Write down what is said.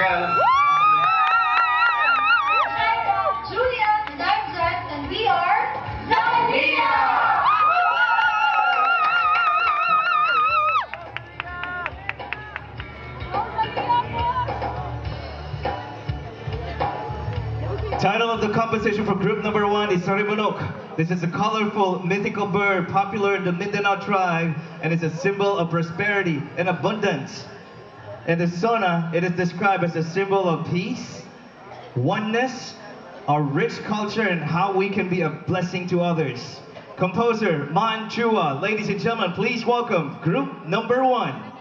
Gabriel. I'm Julia, and I'm Jen, and we are Zandia! Title of the composition for group number 1 is Saribunok. This is a colorful, mythical bird popular in the Mindanao tribe and is a symbol of prosperity and abundance. In the Sona, it is described as a symbol of peace, oneness, our rich culture, and how we can be a blessing to others. Composer Man Chua, ladies and gentlemen, please welcome group number 1.